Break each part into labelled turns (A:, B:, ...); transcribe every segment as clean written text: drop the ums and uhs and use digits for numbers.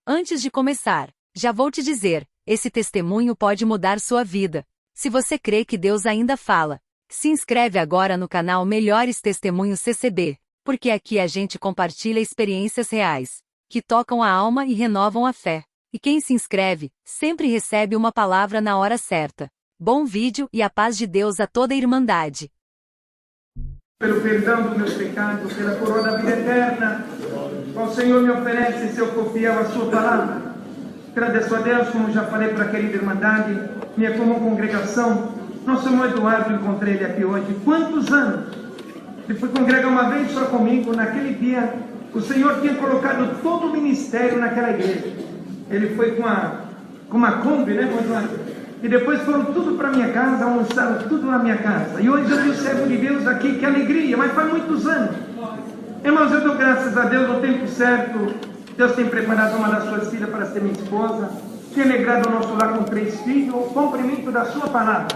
A: Antes de começar, já vou te dizer, esse testemunho pode mudar sua vida. Se você crê que Deus ainda fala, se inscreve agora no canal Melhores Testemunhos CCB, porque aqui a gente compartilha experiências reais, que tocam a alma e renovam a fé. E quem se inscreve, sempre recebe uma palavra na hora certa. Bom vídeo e a paz de Deus a toda a Irmandade.
B: Pelo perdão dos meus pecados, pela coroa da vida eterna, o Senhor me oferece se eu for fiel à sua palavra. Agradeço a Deus, como já falei para a querida Irmandade, minha comum congregação. Nosso irmão Eduardo, encontrei ele aqui hoje. Quantos anos? Ele foi congregar uma vez só comigo. Naquele dia, o Senhor tinha colocado todo o ministério naquela igreja. Ele foi com uma Kombi, né, Eduardo? E depois foram tudo para minha casa, almoçaram tudo na minha casa. E hoje eu vi o servo de Deus aqui, que alegria, mas faz muitos anos. Irmãos, eu dou graças a Deus no tempo certo. Deus tem preparado uma das suas filhas para ser minha esposa. Tem alegrado o nosso lar com 3 filhos, o cumprimento da sua palavra.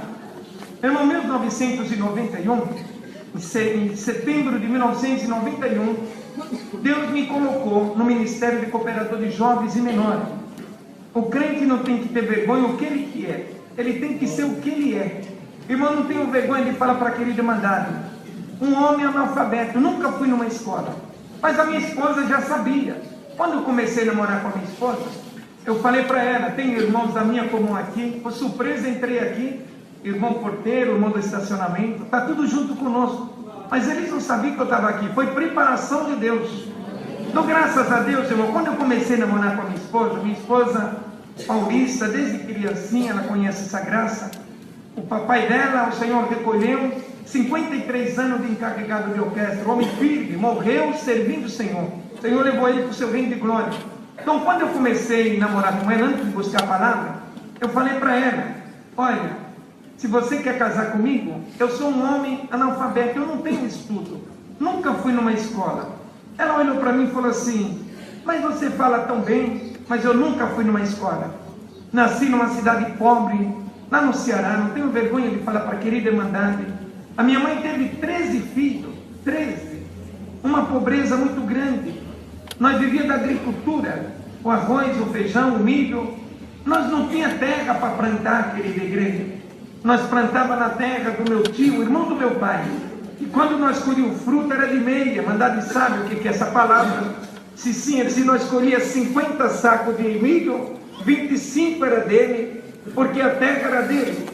B: Irmão, 1991, em setembro de 1991, Deus me colocou no Ministério de Cooperador de Jovens e Menores. O crente não tem que ter vergonha o que ele quer, ele tem que ser o que ele é. Irmão, não tenho vergonha de falar para a querida Irmandade. Um homem analfabeto, nunca fui numa escola, mas a minha esposa já sabia. Quando eu comecei a namorar com a minha esposa, eu falei para ela, tem irmãos da minha comum aqui, por surpresa entrei aqui, irmão porteiro, irmão do estacionamento, está tudo junto conosco, mas eles não sabiam que eu estava aqui, foi preparação de Deus. Dou graças a Deus, irmão. Quando eu comecei a namorar com a minha esposa Paulista, desde criancinha, ela conhece essa graça. O papai dela, o Senhor recolheu, 53 anos de encarregado de orquestra, homem firme, morreu servindo o Senhor. O Senhor levou ele para o seu reino de glória. Então, quando eu comecei a namorar com ela, antes de buscar a palavra, eu falei para ela, olha, se você quer casar comigo, eu sou um homem analfabeto, eu não tenho estudo, nunca fui numa escola. Ela olhou para mim e falou assim, mas você fala tão bem, mas eu nunca fui numa escola. Nasci numa cidade pobre, lá no Ceará, não tenho vergonha de falar para a querida Irmandade. A minha mãe teve 13 filhos, 13. Uma pobreza muito grande. Nós vivíamos da agricultura, o arroz, o feijão, o milho. Nós não tínhamos terra para plantar, querida igreja. Nós plantávamos na terra do meu tio, irmão do meu pai. E quando nós colhíamos fruta era de meia, Irmandade sabe o que é essa palavra. Se nós colhíamos 50 sacos de milho, 25 era dele, porque a terra era dele.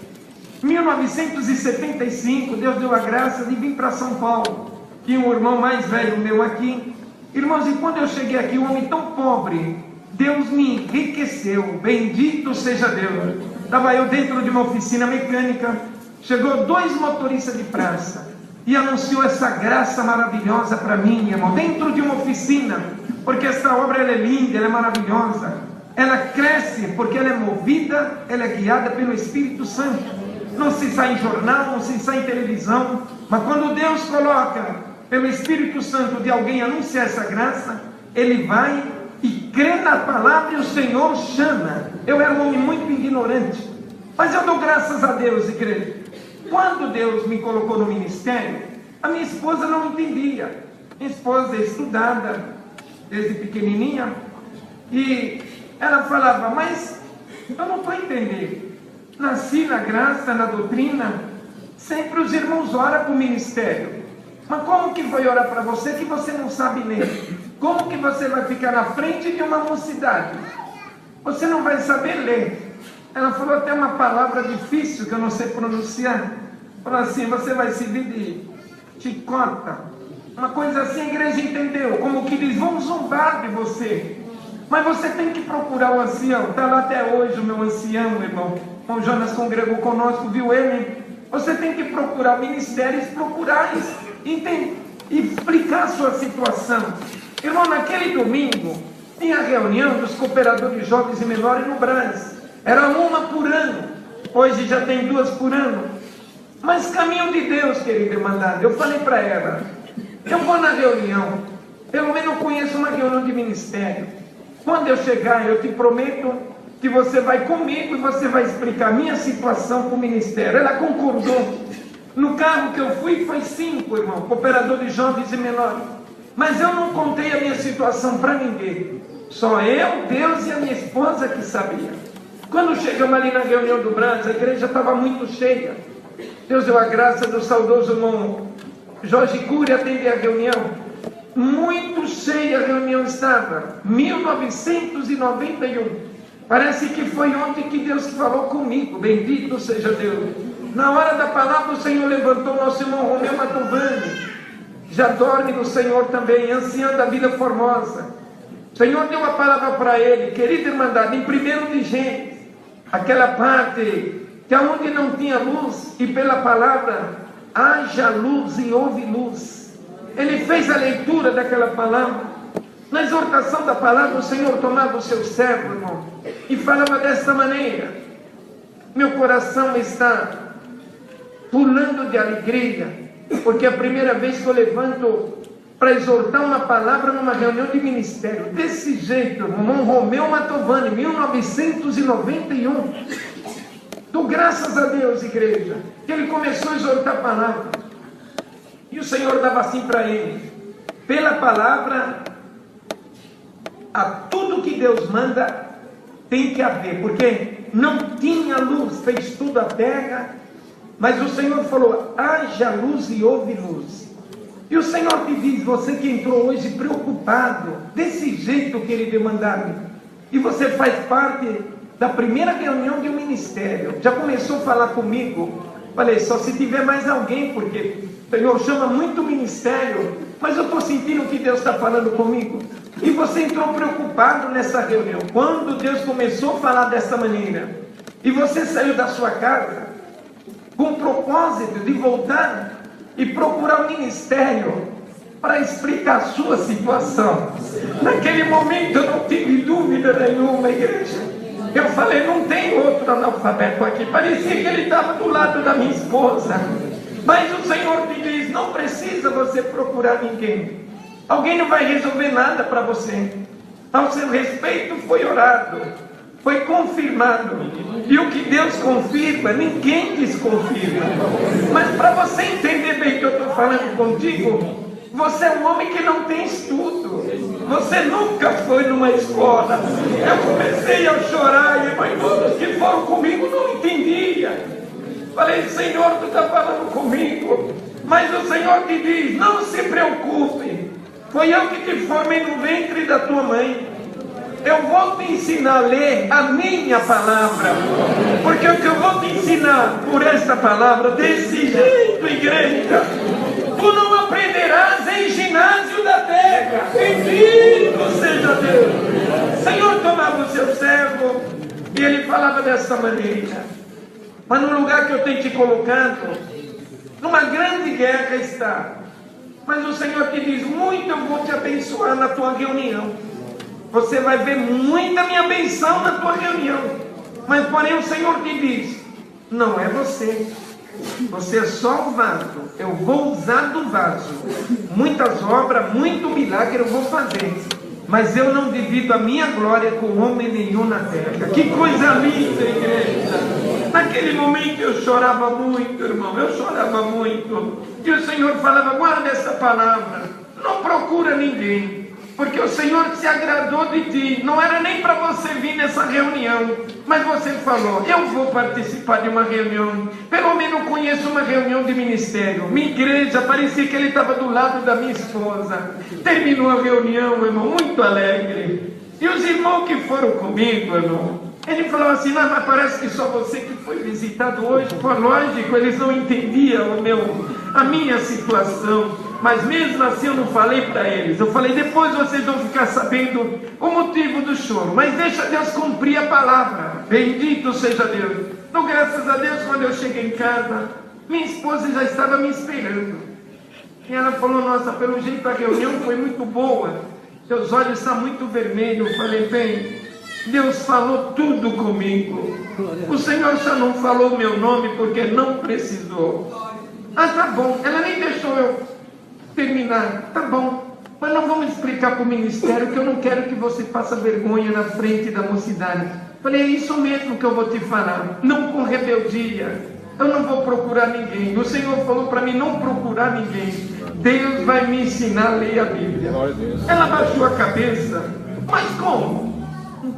B: Em 1975, Deus deu a graça de vir para São Paulo. Tinha um irmão mais velho meu aqui. Irmãos, e quando eu cheguei aqui, um homem tão pobre, Deus me enriqueceu, bendito seja Deus. Estava eu dentro de uma oficina mecânica, chegou 2 motoristas de praça, e anunciou essa graça maravilhosa para mim, irmão, dentro de uma oficina, porque essa obra ela é linda, ela é maravilhosa, ela cresce porque ela é movida, ela é guiada pelo Espírito Santo. Não se sai em jornal, não se sai em televisão, mas quando Deus coloca pelo Espírito Santo de alguém anunciar essa graça, ele vai e crê na palavra e o Senhor chama. Eu era um homem muito ignorante, mas eu dou graças a Deus, igreja. Quando Deus me colocou no ministério, a minha esposa não entendia. Minha esposa é estudada desde pequenininha, e ela falava, mas eu não estou entendendo. Nasci na graça, na doutrina, sempre os irmãos oram para o ministério. Mas como que vai orar para você que você não sabe ler? Como que você vai ficar na frente de uma mocidade? Você não vai saber ler. Ela falou até uma palavra difícil que eu não sei pronunciar. Falou assim, você vai servir de chicota. Uma coisa assim, a igreja entendeu. Como que diz, vão zombar de você. Mas você tem que procurar o ancião. Está lá até hoje o meu ancião, irmão. O Jonas congregou conosco, viu ele? Você tem que procurar ministérios, procurar entender, explicar a sua situação. Irmão, naquele domingo, tinha a reunião dos cooperadores de jovens e menores no Brás. Era uma por ano, hoje já tem 2 por ano. Mas caminho de Deus, querida Irmandade, eu falei para ela, eu vou na reunião, pelo menos eu conheço uma reunião de ministério. Quando eu chegar, eu te prometo que você vai comigo e você vai explicar a minha situação para o ministério. Ela concordou. No carro que eu fui, foi 5, irmão, cooperador de jovens e menores. Mas eu não contei a minha situação para ninguém. Só eu, Deus e a minha esposa que sabia. Quando chegamos ali na reunião do Brás, a igreja estava muito cheia. Deus deu a graça do saudoso irmão Jorge Cury atender a reunião. Muito cheia a reunião estava. 1991. Parece que foi ontem que Deus falou comigo. Bendito seja Deus. Na hora da palavra o Senhor levantou nosso irmão Romeu Matovani. Já dorme no Senhor também, ancião da vida formosa. O Senhor deu a palavra para ele, querida irmandade, em 1 de Gênesis, aquela parte que aonde não tinha luz, e pela palavra, haja luz e houve luz. Ele fez a leitura daquela palavra. Na exortação da palavra, o Senhor tomava o seu servo, irmão, e falava desta maneira: meu coração está pulando de alegria, porque é a primeira vez que eu levanto para exortar uma palavra numa reunião de ministério, desse jeito, irmão Romeu Matovani, 1991. Dou graças a Deus, igreja, que ele começou a exortar a palavra, e o Senhor dava assim para ele: pela palavra, a tudo que Deus manda tem que haver, porque não tinha luz, fez tudo a terra, mas o Senhor falou: haja luz e houve luz. E o Senhor te diz, você que entrou hoje preocupado, desse jeito que Ele demandava, e você faz parte da primeira reunião de um ministério, já começou a falar comigo, falei, só se tiver mais alguém, porque o Senhor chama muito ministério, mas eu estou sentindo que Deus está falando comigo. E você entrou preocupado nessa reunião, quando Deus começou a falar dessa maneira, e você saiu da sua casa com o propósito de voltar e procurar o ministério para explicar a sua situação. Naquele momento eu não tive dúvida nenhuma, igreja. Eu falei, não tem outro analfabeto aqui. Parecia que ele estava do lado da minha esposa. Mas o Senhor te diz, não precisa você procurar ninguém. Alguém não vai resolver nada para você. Ao seu respeito foi orado, foi confirmado. E o que Deus confirma, ninguém desconfirma. Mas para você entender bem o que eu estou falando contigo, você é um homem que não tem estudo. Você nunca foi numa escola. Eu comecei a chorar e todos que foram comigo não entendiam. Falei, Senhor, tu está falando comigo. Mas o Senhor te diz, não se preocupe. Foi eu que te formei no ventre da tua mãe. Eu vou te ensinar a ler a minha palavra, porque o que eu vou te ensinar por essa palavra, desse jeito, igreja, tu não aprenderás em ginásio da terra. Bendito seja Deus. O Senhor tomava o seu servo e ele falava dessa maneira: mas no lugar que eu tenho te colocado, numa grande guerra está, mas o Senhor te diz, muito eu vou te abençoar na tua reunião. Você vai ver muita minha benção na tua reunião. Mas porém o Senhor te diz, não é você. Você é só o vaso. Eu vou usar do vaso. Muitas obras, muito milagre eu vou fazer. Mas eu não divido a minha glória com homem nenhum na terra. Que coisa linda, igreja. Naquele momento eu chorava muito, irmão. Eu chorava muito. E o Senhor falava, guarda essa palavra. Não procura ninguém. Porque o Senhor se agradou de ti. Não era nem para você vir nessa reunião. Mas você falou, eu vou participar de uma reunião. Pelo menos conheço uma reunião de ministério. Minha igreja, parecia que ele estava do lado da minha esposa. Terminou a reunião, irmão, muito alegre. E os irmãos que foram comigo, irmão, ele falou assim, não, mas parece que só você que foi visitado hoje. Pô, lógico, eles não entendiam a minha situação. Mas mesmo assim eu não falei para eles. Eu falei, depois vocês vão ficar sabendo o motivo do choro. Mas deixa Deus cumprir a palavra. Bendito seja Deus. Então graças a Deus, quando eu cheguei em casa, minha esposa já estava me esperando. E ela falou, nossa, pelo jeito a reunião foi muito boa. Seus olhos estão muito vermelhos. Eu falei, bem, Deus falou tudo comigo. O Senhor só não falou o meu nome porque não precisou. Ah, tá bom. Ela nem deixou eu terminar, tá bom, mas não vamos explicar para o ministério que eu não quero que você faça vergonha na frente da mocidade. Falei, é isso mesmo que eu vou te falar, não com rebeldia, eu não vou procurar ninguém. O Senhor falou para mim não procurar ninguém. Deus vai me ensinar a ler a Bíblia. Ela baixou a cabeça Mas como?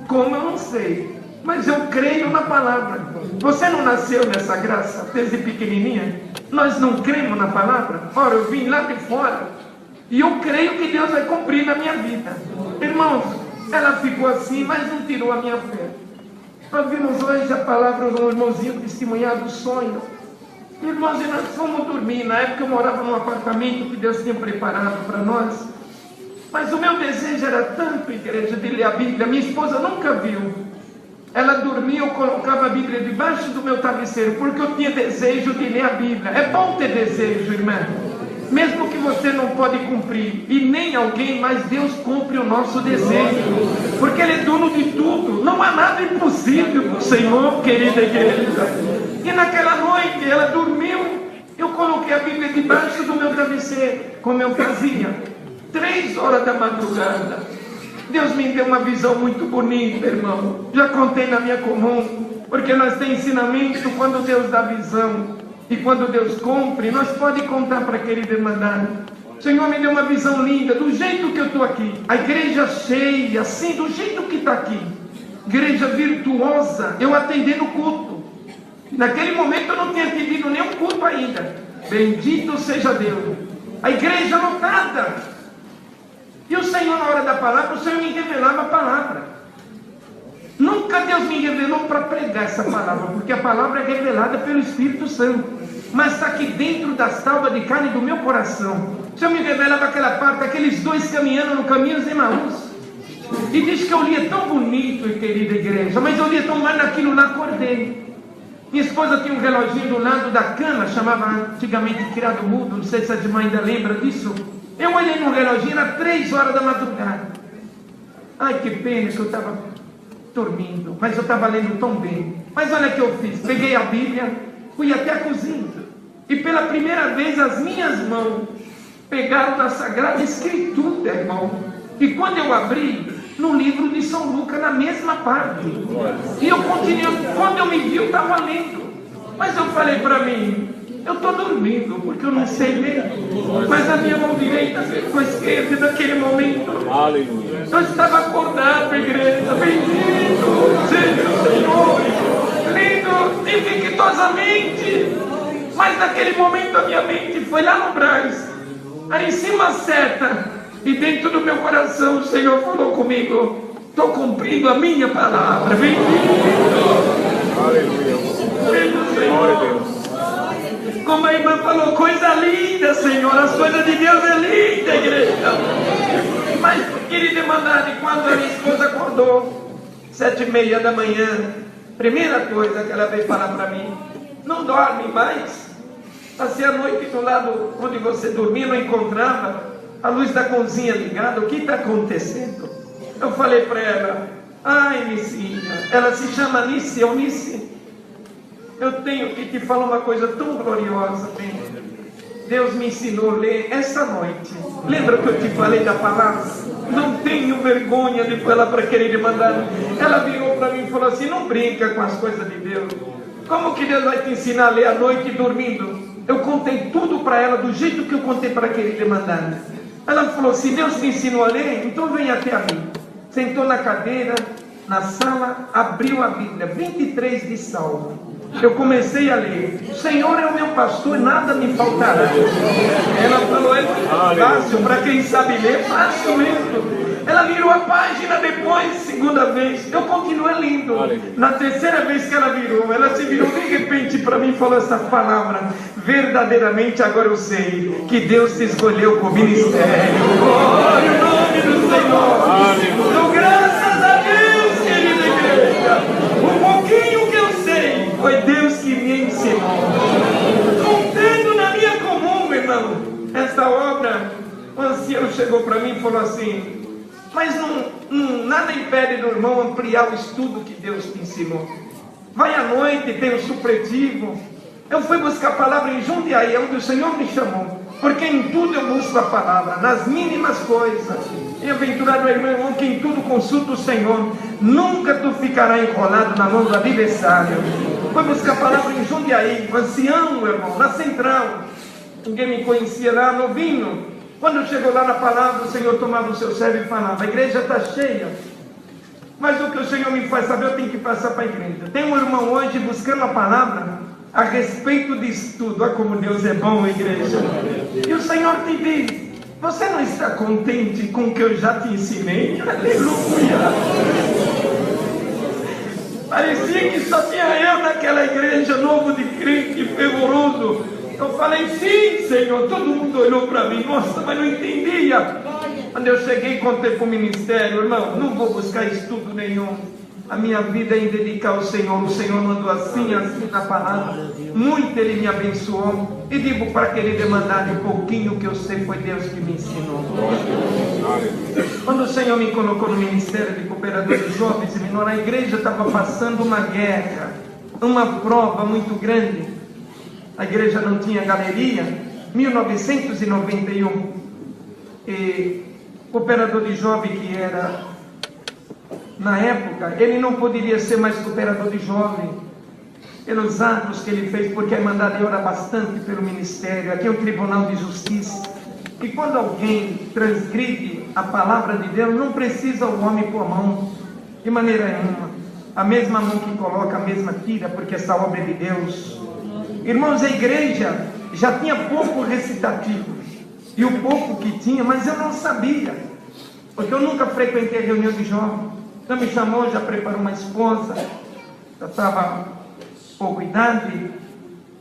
B: Como eu não sei. Mas eu creio na palavra. Você não nasceu nessa graça desde pequenininha? Nós não cremos na palavra? Ora, eu vim lá de fora e eu creio que Deus vai cumprir na minha vida. Irmãos, ela ficou assim, mas não tirou a minha fé. Nós vimos hoje a palavra do irmãozinho testemunhar do sonho. Irmãos, e nós fomos dormir. Na época eu morava num apartamento que Deus tinha preparado para nós. Mas o meu desejo era tanto, igreja, de ler a Bíblia. Minha esposa nunca viu. Ela dormia, eu colocava a Bíblia debaixo do meu travesseiro, porque eu tinha desejo de ler a Bíblia. É bom ter desejo, irmã. Mesmo que você não pode cumprir, e nem alguém, mas Deus cumpre o nosso desejo, porque Ele é dono de tudo. Não há nada impossível para o Senhor, querida igreja. E naquela noite, ela dormiu, eu coloquei a Bíblia debaixo do meu travesseiro, como eu fazia, 3 horas da madrugada. Deus me deu uma visão muito bonita, irmão. Já contei na minha comum, porque nós temos ensinamento quando Deus dá visão. E quando Deus cumpre, nós podemos contar para aquele demandado. O Senhor me deu uma visão linda, do jeito que eu estou aqui. A igreja cheia, assim, do jeito que está aqui. Igreja virtuosa, eu atendendo o culto. Naquele momento eu não tinha atendido nenhum culto ainda. Bendito seja Deus. A igreja lotada. E o Senhor, na hora da palavra, o Senhor me revelava a palavra. Nunca Deus me revelou para pregar essa palavra, porque a palavra é revelada pelo Espírito Santo. Mas está aqui dentro das tábuas de carne do meu coração. O Senhor me revelava aquela parte, aqueles 2 caminhando no caminho de Emaús. E diz que eu lia tão bonito, querida igreja, mas eu lia tão mal naquilo lá, acordei. Minha esposa tinha um reloginho do lado da cama, chamava antigamente criado mudo, não sei se a irmã ainda lembra disso. Eu olhei no reloginho, era 3 horas da madrugada. Ai, que pena que eu estava dormindo, mas eu estava lendo tão bem. Mas olha o que eu fiz, peguei a Bíblia, fui até a cozinha, e pela primeira vez as minhas mãos pegaram na Sagrada Escritura, irmão. E quando eu abri, no livro de São Lucas, na mesma parte, e eu continuei, quando eu me vi, eu estava lendo. Mas eu falei para mim, eu estou dormindo, porque eu não sei ler. Mas a minha mão direita ficou esquerda naquele momento. Aleluia. Eu estava acordado, igreja. Bendito seja o Senhor. Lindo, infectosamente. Mas naquele momento a minha mente foi lá no Brás. Aí em cima seta. E dentro do meu coração o Senhor falou comigo. Estou cumprindo a minha palavra. Bendito. Aleluia. Bendito Senhor. Como a irmã falou, coisa linda, Senhor, as coisas de Deus é linda, igreja. Mas, querida irmandade, quando a minha esposa acordou, 7h30 da manhã, primeira coisa que ela veio falar para mim, não dorme mais. Passei a noite do lado onde você dormia, não encontrava a luz da cozinha ligada, o que está acontecendo? Eu falei para ela, ai, Nicinha, ela se chama Nice, Eunice. Eu tenho que te falar uma coisa tão gloriosa, bem. Deus me ensinou a ler essa noite. Lembra que eu te falei da palavra? Não tenho vergonha de falar para querer mandar. Ela virou para mim e falou assim, não brinca com as coisas de Deus. Como que Deus vai te ensinar a ler à noite dormindo? Eu contei tudo para ela do jeito que eu contei para querer mandar. Ela falou, se Deus te ensinou a ler, então vem até a mim. Sentou na cadeira, na sala, abriu a Bíblia, 23 de Salmo. Eu comecei a ler, o Senhor é o meu pastor, nada me faltará. Ela falou, é muito fácil, para quem sabe ler, fácil mesmo. Ela virou a página depois, segunda vez, eu continuei lendo. Na terceira vez que ela virou, ela se virou de repente para mim e falou essa palavra, verdadeiramente agora eu sei, que Deus te escolheu para o ministério. Glória ao nome do Senhor. Dou graças a Deus, querida igreja. Um pouquinho que eu sei, foi Deus que me ensinou. Contando na minha comum, irmão, essa obra, o ancião chegou para mim e falou assim, mas nada impede do irmão ampliar o estudo que Deus te ensinou. Vai à noite, tem o supletivo. Eu fui buscar a palavra em Jundiaí, onde o Senhor me chamou, porque em tudo eu busco a palavra, nas mínimas coisas. Bem-aventurado é o irmão que em tudo consulta o Senhor, nunca tu ficará enrolado na mão do adversário. Fui buscar a palavra em Jundiaí, ancião, irmão, na central. Ninguém me conhecia lá, novinho. Quando chegou lá na palavra, o Senhor tomava o seu servo e falava: a igreja está cheia, mas o que o Senhor me faz saber, eu tenho que passar para a igreja. Tem um irmão hoje buscando a palavra a respeito disso tudo. Olha como Deus é bom, igreja. E o Senhor te diz: você não está contente com o que eu já te ensinei? Aleluia! Parecia que só tinha eu naquela igreja, novo de crente, fervoroso. Eu falei: sim, Senhor. Todo mundo olhou para mim, nossa, mas não entendia. Quando eu cheguei e contei para o ministério: irmão, não vou buscar estudo nenhum, a minha vida é em dedicar ao Senhor. O Senhor mandou assim na palavra, muito Ele me abençoou. E digo para aquele demandar um pouquinho que eu sei, foi Deus que me ensinou. Quando o Senhor me colocou no ministério de cooperador de jovens e menor, a igreja estava passando uma guerra, uma prova muito grande. A igreja não tinha galeria. 1991, e o cooperador de jovem que era na época, ele não poderia ser mais cooperador de jovem pelos atos que ele fez, porque a Irmandade ora bastante pelo ministério. Aqui é um tribunal de justiça, e quando alguém transgride a palavra de Deus, não precisa o homem pôr a mão, de maneira nenhuma. A mesma mão que coloca, a mesma tira, porque essa obra é de Deus. Irmãos, a igreja já tinha pouco recitativo, e o pouco que tinha, mas eu não sabia, porque eu nunca frequentei reunião de jovens. Já me chamou, já preparou uma esposa, já estava pouco idade.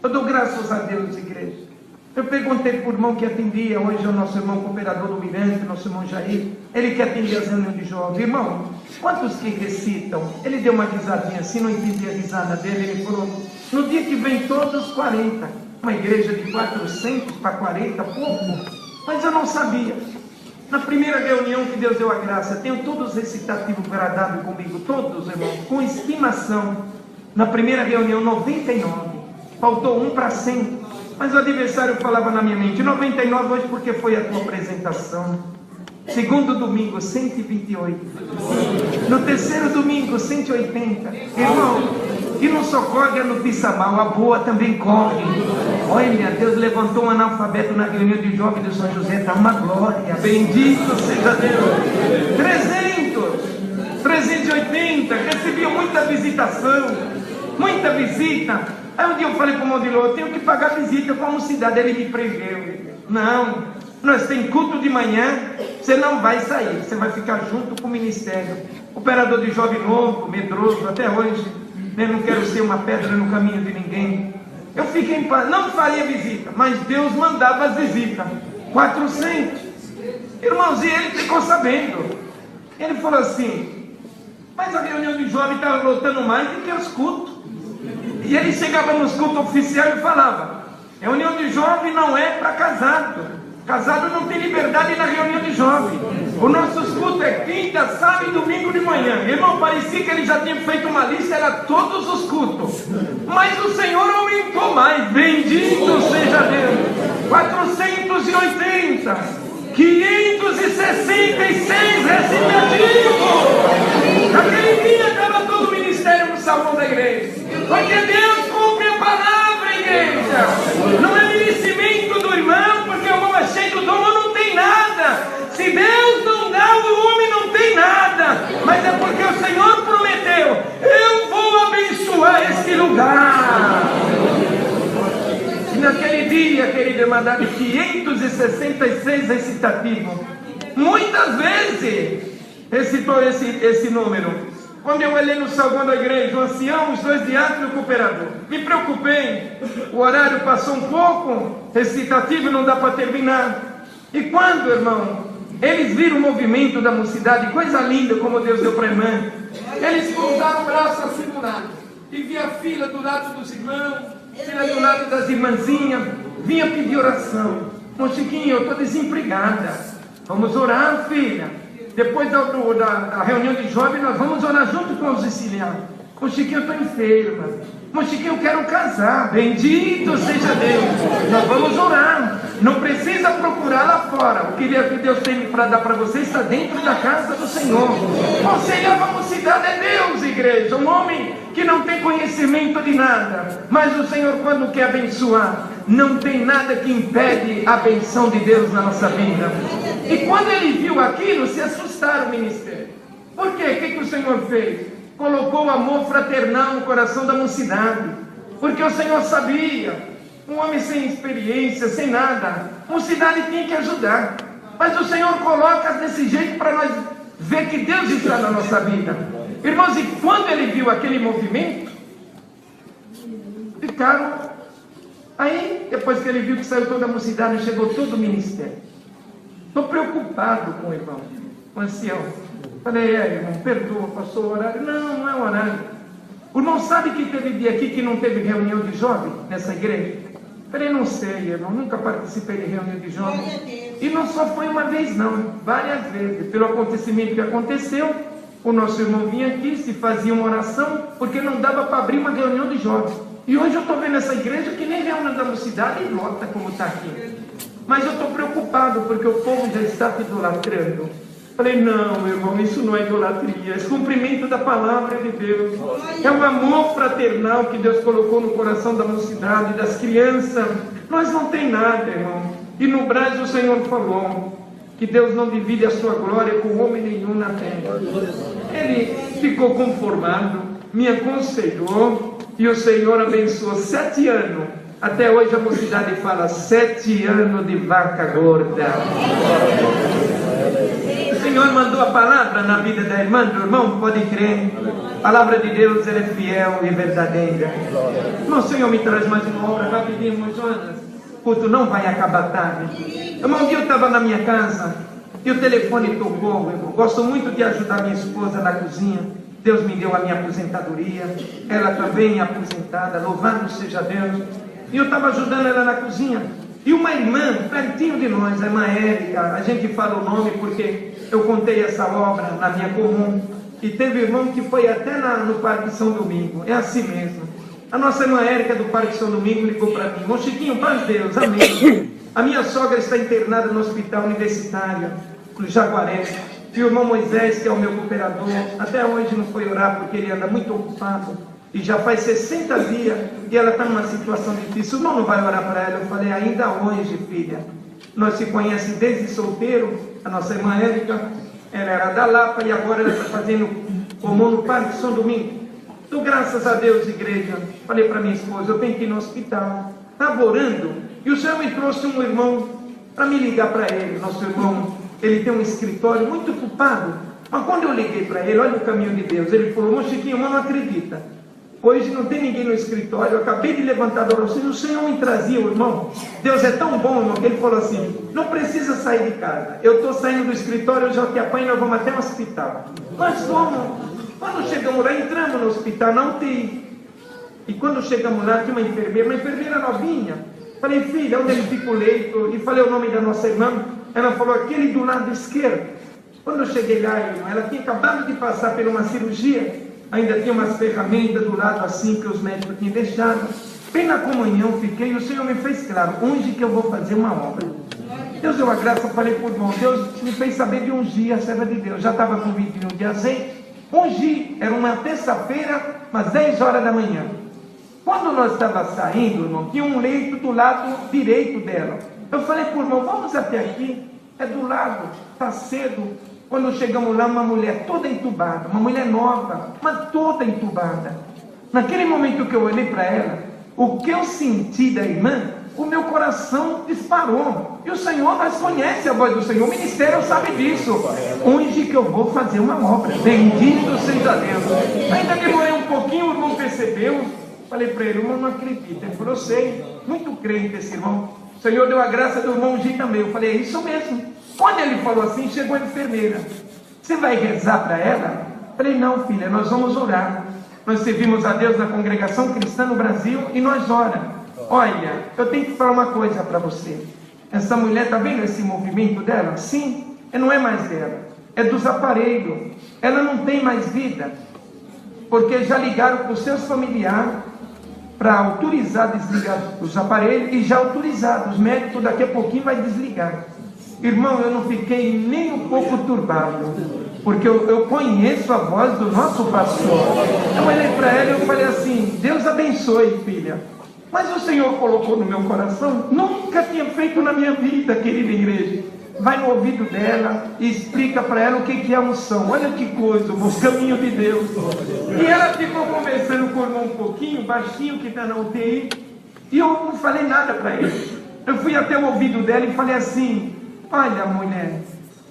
B: Eu dou graças a Deus, igreja. Eu perguntei para o irmão que atendia, hoje é o nosso irmão cooperador do Mirante, nosso irmão Jair, ele que atendia as reuniões de jovens. Irmão, quantos que recitam? Ele deu uma risadinha assim, não entendi a risada dele. Ele falou: no dia que vem todos 40, uma igreja de 400 para 40, pouco. Mas eu não sabia. Na primeira reunião que Deus deu a graça, tenho todos recitativos gradados comigo, todos, irmãos, com estimação. Na primeira reunião, 99, faltou 1 para 100, mas o adversário falava na minha mente: 99 hoje porque foi a tua apresentação. Segundo domingo, 128. No terceiro domingo, 180. Irmão, e não só corre a notícia mal, a boa também corre. Olha, Deus levantou um analfabeto na reunião de jovens de São José, está uma glória, bendito seja Deus. 380, recebiam muita visitação, muita visita. Aí um dia eu falei para o Mondilô: eu tenho que pagar visita como cidade. Ele me preveu: não, nós temos culto de manhã, você não vai sair, você vai ficar junto com o ministério. Operador de jovem novo, medroso, até hoje, eu não quero ser uma pedra no caminho de ninguém. Eu fiquei em paz, não faria visita, mas Deus mandava as visitas. 400. Irmãos, e ele ficou sabendo. Ele falou assim: mas a reunião de jovem estava lotando mais do que os cultos. E ele chegava nos cultos oficiais e falava: reunião de jovem não é para casado. Casado não tem liberdade na reunião de jovem. Os nossos cultos é quinta, sábado e domingo de manhã. Irmão, parecia que ele já tinha feito uma lista, era todos os cultos. Mas o Senhor aumentou mais. Bendito seja Deus. 480, 566 recitativos. Naquele dia estava todo o ministério no salão da igreja. Porque Deus cumpre a palavra, igreja. Não é merecimento do irmão, porque o irmão é cheio do dom, não tem nada. Se Deus não dá, o homem não tem nada. Mas é porque o Senhor prometeu: eu vou abençoar este lugar. E naquele dia, querido, eu mandava 566 recitativos. Muitas vezes recitou esse número. Quando eu olhei no salão da igreja, o ancião, os 2 diáconos e o cooperador, me preocupei. O horário passou um pouco, recitativo, não dá para terminar. E quando, irmão, eles viram o movimento da mocidade, coisa linda como Deus deu para a irmã, eles cruzaram o braço assim do lado, e via a fila do lado dos irmãos, fila do lado das irmãzinhas, vinha pedir oração. Ô Chiquinho, eu estou desempregada, vamos orar, filha. Depois da reunião de jovens, nós vamos orar junto com os auxiliares. Ô Chiquinho, eu estou enferma. Ô Chiquinho, eu quero casar. Bendito seja Deus. Nós vamos orar. Não precisa procurar lá fora. O que Deus tem para dar para você está dentro da casa do Senhor. Você é a mocidade, é Deus, igreja. Um homem que não tem conhecimento de nada, mas o Senhor, quando quer abençoar, não tem nada que impede a benção de Deus na nossa vida. E quando ele viu aquilo, se assustaram o ministério. Por quê? O que o Senhor fez? Colocou o amor fraternal no coração da mocidade, porque o Senhor sabia, um homem sem experiência, sem nada, a mocidade tinha que ajudar, mas o Senhor coloca desse jeito para nós ver que Deus está na nossa vida. Irmãos, e quando ele viu aquele movimento, ficaram. Aí, depois que ele viu que saiu toda a mocidade, chegou todo o ministério. Estou preocupado com o irmão, com o ancião. Falei, irmão, perdoa, passou o horário. Não, não é o horário. O irmão sabe que teve dia aqui que não teve reunião de jovem nessa igreja? Falei, não sei, irmão, nunca participei de reunião de jovem. E não só foi uma vez não, várias vezes. Pelo acontecimento que aconteceu, o nosso irmão vinha aqui, se fazia uma oração, porque não dava para abrir uma reunião de jovens. E hoje eu estou vendo essa igreja que nem reúne da mocidade e lota como está aqui. Mas eu estou preocupado, porque o povo já está idolatrando. Falei, não, irmão, isso não é idolatria, é cumprimento da palavra de Deus. É um amor fraternal que Deus colocou no coração da mocidade, das crianças. Nós não tem nada, irmão. E no Brasil o Senhor falou que Deus não divide a sua glória com homem nenhum na terra. Ele ficou conformado, me aconselhou, e o Senhor abençoou 7 anos. Até hoje a mocidade fala 7 anos de vaca gorda. O Senhor mandou a palavra na vida da irmã, do irmão, pode crer. A palavra de Deus, ela é fiel e verdadeira. Não, o Senhor me traz mais uma hora, rapidinho, irmão Jonas. O culto não vai acabar tarde. Irmão, um dia eu estava na minha casa e o telefone tocou, irmão. Gosto muito de ajudar minha esposa na cozinha. Deus me deu a minha aposentadoria. Ela também é aposentada, louvado seja Deus. E eu estava ajudando ela na cozinha. E uma irmã, pertinho de nós, a irmã Érica, a gente fala o nome porque eu contei essa obra na minha comum. E teve irmão que foi até no Parque São Domingo. É assim mesmo. A nossa irmã Érica do Parque São Domingo ligou para mim. Irmão Chiquinho, paz Deus, amém. A minha sogra está internada no hospital universitário, no Jaguaré. E o irmão Moisés, que é o meu cooperador, até hoje não foi orar porque ele anda muito ocupado. E já faz 60 dias e ela está numa situação difícil. O irmão não vai orar para ela? Eu falei, ainda hoje, filha. Nós se conhecemos desde solteiro. A nossa irmã Érica, ela era da Lapa e agora ela está fazendo comum no Parque São Domingo. Então, graças a Deus, igreja, falei para minha esposa, eu tenho que ir no hospital. Estava orando e o Senhor me trouxe um irmão para me ligar para ele. Nosso irmão, ele tem um escritório muito ocupado. Mas quando eu liguei para ele, olha o caminho de Deus. Ele falou, irmão Chiquinho, mas não acredita. Hoje não tem ninguém no escritório, eu acabei de levantar da oração, o Senhor me trazia, irmão. Deus é tão bom, irmão, que ele falou assim, não precisa sair de casa. Eu estou saindo do escritório, eu já te apanho, nós vamos até o hospital. Nós fomos. Quando chegamos lá, entramos no hospital, na UTI. E quando chegamos lá, tinha uma enfermeira novinha. Falei, filha, onde ele fica o leito? E falei o nome da nossa irmã. Ela falou, aquele do lado esquerdo. Quando eu cheguei lá, irmão, ela tinha acabado de passar por uma cirurgia. Ainda tinha umas ferramentas do lado assim que os médicos tinham deixado. Bem na comunhão fiquei, e o Senhor me fez claro, onde que eu vou fazer uma obra. Deus deu a graça, falei por irmão, Deus me fez saber de ungir a serva de Deus. Já estava com 21 de azeite. Ungir, era uma terça-feira, às 10 horas da manhã. Quando nós estávamos saindo, irmão, tinha um leito do lado direito dela. Eu falei para o irmão, vamos até aqui, é do lado, está cedo. Quando chegamos lá, uma mulher toda entubada, uma mulher nova, mas toda entubada. Naquele momento que eu olhei para ela, o que eu senti da irmã, o meu coração disparou. E o Senhor, nós conhecemos a voz do Senhor, o ministério sabe disso. Onde que eu vou fazer uma obra? Bendito seja Deus. Ainda demorei um pouquinho, o irmão percebeu. Falei para ele, irmão, não acredita. Ele falou, eu sei, muito crente esse irmão. O Senhor deu a graça do irmão ungir também. Eu falei, é isso mesmo. Quando ele falou assim, chegou a enfermeira. Você vai rezar para ela? Falei, não, filha, nós vamos orar. Nós servimos a Deus na congregação cristã no Brasil e nós oramos. Olha, eu tenho que falar uma coisa para você. Essa mulher, está vendo esse movimento dela? Sim, não é mais dela. É dos aparelhos. Ela não tem mais vida. Porque já ligaram para os seus familiares para autorizar desligar os aparelhos e já autorizaram. Os médicos daqui a pouquinho vai desligar. Irmão, eu não fiquei nem um pouco turbado. porque eu conheço a voz do nosso pastor. Eu olhei para ela e eu falei assim: Deus abençoe, filha. Mas o Senhor colocou no meu coração, nunca tinha feito na minha vida, querida igreja. Vai no ouvido dela e explica para ela o que é unção. Olha que coisa, o caminho de Deus. E ela ficou conversando com o irmão um pouquinho, baixinho, que está na UTI, e eu não falei nada para ele. Eu fui até o ouvido dela e falei assim: olha, mulher,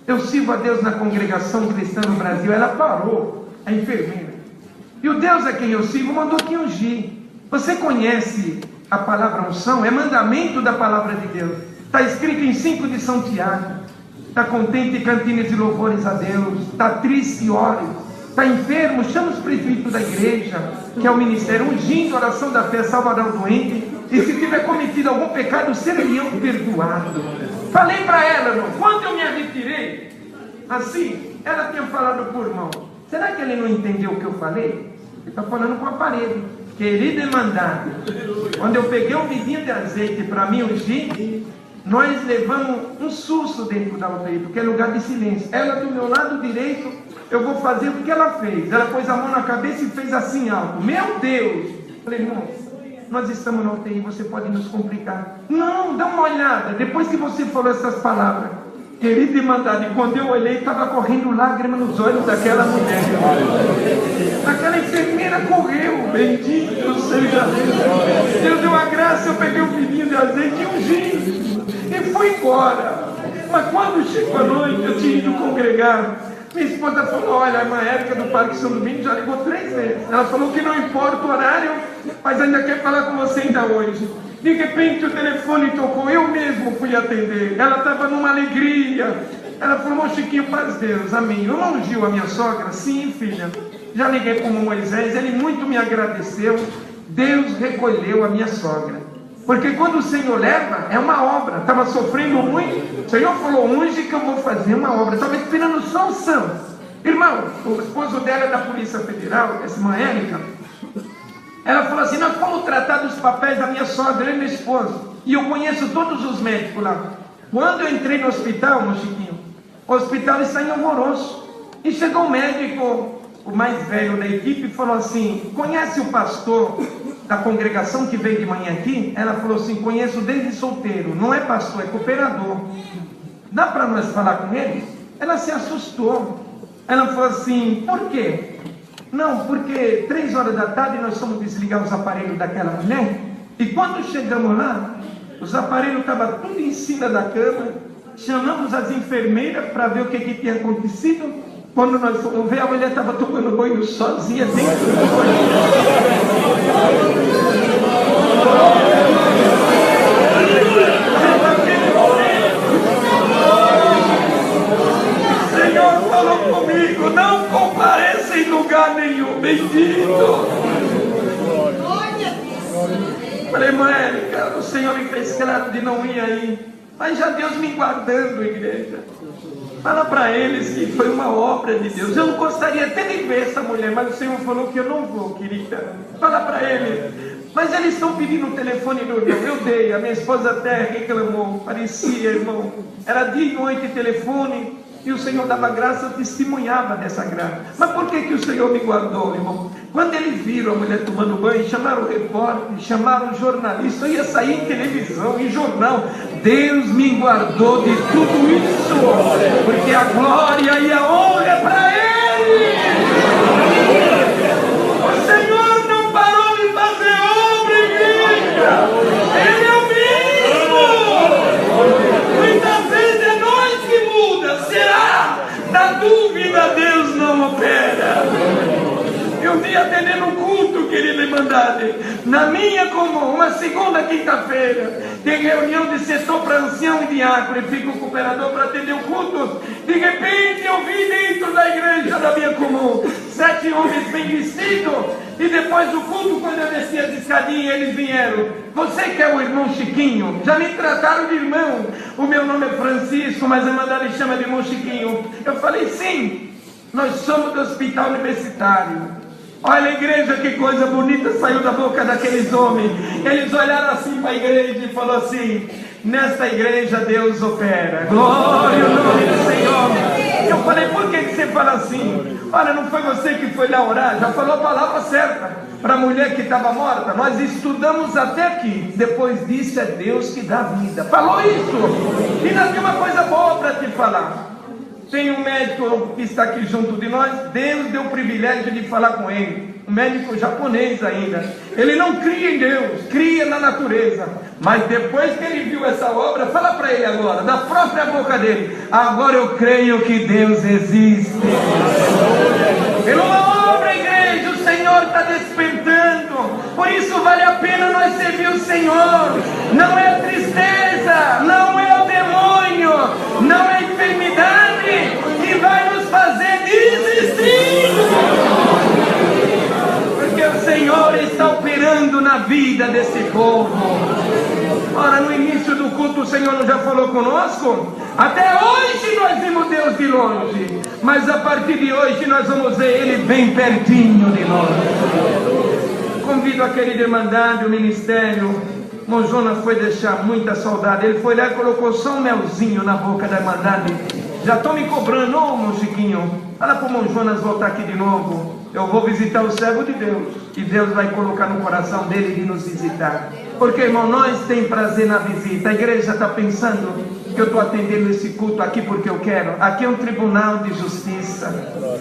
B: eu sirvo a Deus na congregação cristã no Brasil. Ela parou, a enfermeira. E o Deus a quem eu sirvo mandou te ungir. Você conhece a palavra unção? É mandamento da palavra de Deus. Está escrito em 5 de São Tiago. Está contente, cantines e louvores a Deus. Está triste, ore. Está enfermo, chama os presbíteros da igreja, que é o ministério, ungindo, oração da fé, salvará o doente. E se tiver cometido algum pecado, serão perdoado. Falei para ela, irmão, quando eu me retirei, assim, ela tinha falado por irmão. Será que ele não entendeu o que eu falei? Ele está falando com a parede. Querida irmandade, quando eu peguei um vidinho de azeite para mim ungir, nós levamos um susto dentro da UTI, porque é lugar de silêncio. Ela do meu lado direito, eu vou fazer o que ela fez. Ela pôs a mão na cabeça e fez assim alto. Meu Deus! Falei, irmão, nós estamos na UTI, você pode nos complicar. Não, dá uma olhada. Depois que você falou essas palavras, querida irmandade, quando eu olhei, estava correndo lágrimas nos olhos daquela mulher. Aquela enfermeira correu, bendito seja Deus. Deus deu a graça, eu peguei um vidinho de azeite e ungi. E fui embora. Mas quando chegou a noite, eu tinha ido congregar. Minha esposa falou: olha, a irmã Érica do Parque São Domingos já ligou 3 vezes. Ela falou que não importa o horário, mas ainda quer falar com você ainda hoje. De repente o telefone tocou, eu mesmo fui atender. Ela estava numa alegria. Ela falou: irmão Chiquinho, paz Deus, amém. Eu não ungiu a minha sogra? Sim, filha. Já liguei para o Moisés, ele muito me agradeceu. Deus recolheu a minha sogra. Porque quando o Senhor leva, é uma obra. Estava sofrendo muito. O Senhor falou: unge que eu vou fazer uma obra. Estava esperando só unção. Irmão, o esposo dela é da Polícia Federal, essa irmã Érica. Ela falou assim: nós fomos tratar dos papéis da minha sogra e meu esposo. E eu conheço todos os médicos lá. Quando eu entrei no hospital, meu Chiquinho, o hospital está em alvoroço. E chegou um médico, o mais velho da equipe, e falou assim: conhece o pastor da congregação que veio de manhã aqui? Ela falou assim: conheço desde solteiro. Não é pastor, é cooperador. Dá para nós falar com ele? Ela se assustou. Ela falou assim: por quê? Não, porque 3 horas da tarde nós fomos desligar os aparelhos daquela mulher. E quando chegamos lá, os aparelhos estavam tudo em cima da cama. Chamamos as enfermeiras para ver o que tinha acontecido. Quando nós fomos ver, a mulher estava tomando banho sozinha dentro do banheiro. O Senhor falou comigo: não compareça em lugar nenhum, bendito. Falei: irmã Érica, o Senhor me fez claro de não ir aí, mas já Deus me guardando, igreja. Fala para eles que foi uma obra de Deus. Eu não gostaria até de ver essa mulher, mas o Senhor falou que eu não vou, querida. Fala para eles. Mas eles estão pedindo o telefone do irmão. Eu dei, a minha esposa até reclamou. Parecia, irmão. Era dia e noite telefone. E o Senhor dava graça, eu testemunhava dessa graça. Mas por que o Senhor me guardou, irmão? Quando eles viram a mulher tomando banho, chamaram o repórter, chamaram o jornalista, eu ia sair em televisão, em jornal. Deus me guardou de tudo isso, porque a glória e a honra é para Ele. O Senhor não parou de fazer obra, igreja. Ele é o mesmo. Muitas vezes é nós que muda. Será? Na dúvida, Deus não opera. Eu vi atendendo um culto, querida irmandade, na minha comum, uma segunda quinta-feira, tem reunião de setor para ancião e diácono, e fica o cooperador para atender o culto. De repente eu vi dentro da igreja da minha comum 7 homens bem vestidos, e depois do culto, quando eu desci as escadinhas, eles vieram: você que é o irmão Chiquinho? Já me trataram de irmão. O meu nome é Francisco, mas a irmandade chama de irmão Chiquinho. Eu falei: sim, nós somos do hospital universitário. Olha, igreja, que coisa bonita saiu da boca daqueles homens. Eles olharam assim para a igreja e falaram assim: nesta igreja Deus opera. Glória ao nome do Senhor. Eu falei, por que você fala assim? Olha, não foi você que foi lá orar? Já falou a palavra certa para a mulher que estava morta. Nós estudamos até aqui. Depois disso é Deus que dá vida. Falou isso. E nós temos uma coisa boa para te falar. Tem um médico que está aqui junto de nós. Deus deu o privilégio de falar com ele. Um médico japonês ainda. Ele não cria em Deus, cria na natureza. Mas depois que ele viu essa obra, fala para ele agora, da própria boca dele: agora eu creio que Deus existe. Pela uma obra, igreja, o Senhor está despertando. Por isso vale a pena nós servir o Senhor. Não é tristeza, não é o demônio, não é a enfermidade que vai nos fazer desistir. Porque o Senhor está operando na vida desse povo. Ora, no início do culto o Senhor não já falou conosco? Até hoje nós vimos Deus de longe, mas a partir de hoje nós vamos ver Ele bem pertinho de nós. Convido a querida irmandade, o ministério. Irmão Jonas foi deixar muita saudade. Ele foi lá e colocou só um melzinho na boca da irmandade. Já estão me cobrando, ô irmão Chiquinho, fala para o irmão Jonas voltar aqui de novo. Eu vou visitar o servo de Deus, e Deus vai colocar no coração dele de nos visitar. Porque, irmão, nós temos prazer na visita. A igreja está pensando que eu estou atendendo esse culto aqui porque eu quero. Aqui é um tribunal de justiça.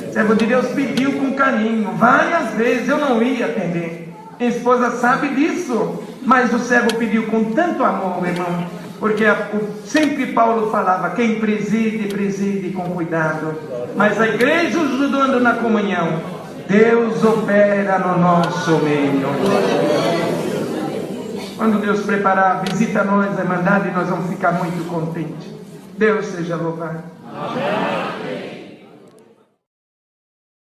B: O servo de Deus pediu com carinho, várias vezes. Eu não ia atender. Minha esposa sabe disso. Mas o servo pediu com tanto amor, irmão. Porque sempre Paulo falava: quem preside, preside com cuidado. Mas a igreja ajudando na comunhão, Deus opera no nosso meio. Quando Deus preparar, visita nós, a irmandade, nós vamos ficar muito contentes. Deus seja louvado. Amém.